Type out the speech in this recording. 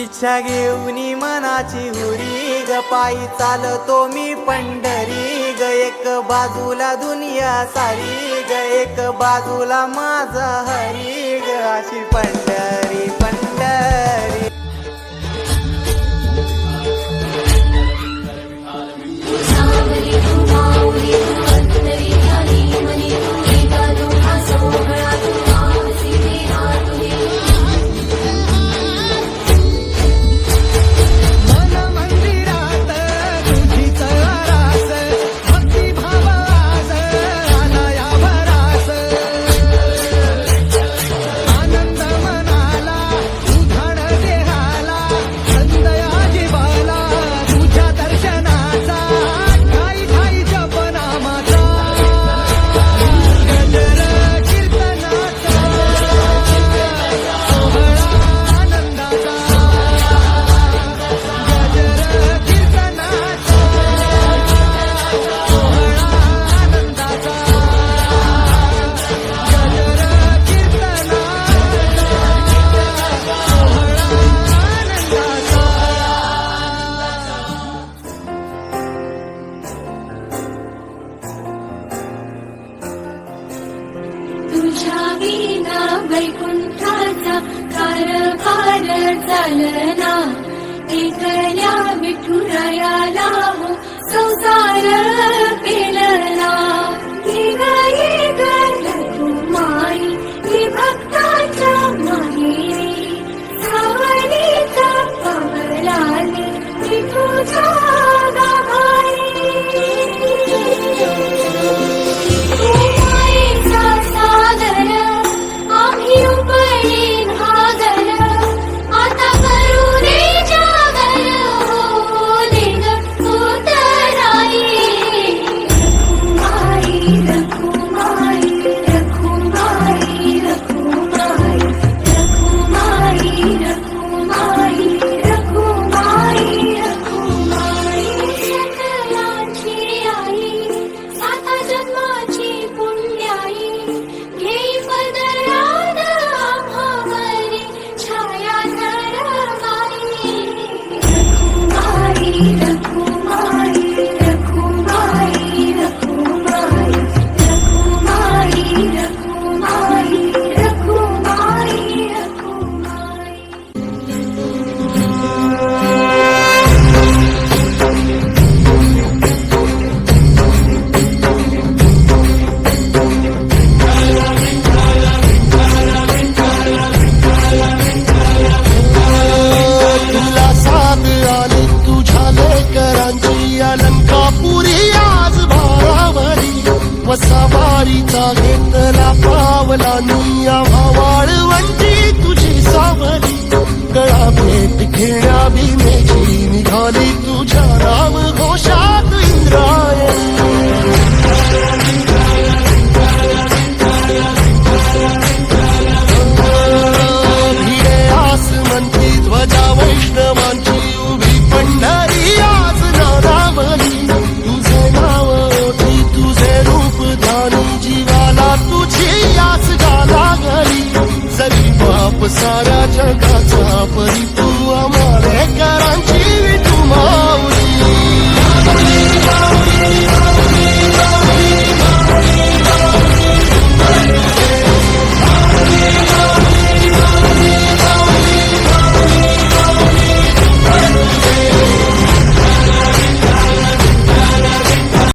इच्छा घेऊन मनाची हुरी ग पायी चालतो मी पंढरी ग एक बाजूला दुनिया सारी ग एक बाजूला माझा हरी ग अशी पंढरी पंढरी वैकुंठाचा कारभार चालना एकल्या विठुरायाला संसार पेलना माई ही भक्ताच्या माहेरी सावलीचा पवलाने विठुच्या गाभारी सवारीचा घेतला पावला निया वाळवंटी तुझी सावली गळा भेट घेण्या भीमेची निघाली तुझ्या राम घोषात इंद्रायणी भिडे आसमंती ध्वजा वैष्णवांची उभी पंढरी आज नादावली तुझे नाव ओठी तुझे रूप धानी जीवाला तुझी आस झाला घरी जरी बाप साऱ्या जगाचा परिप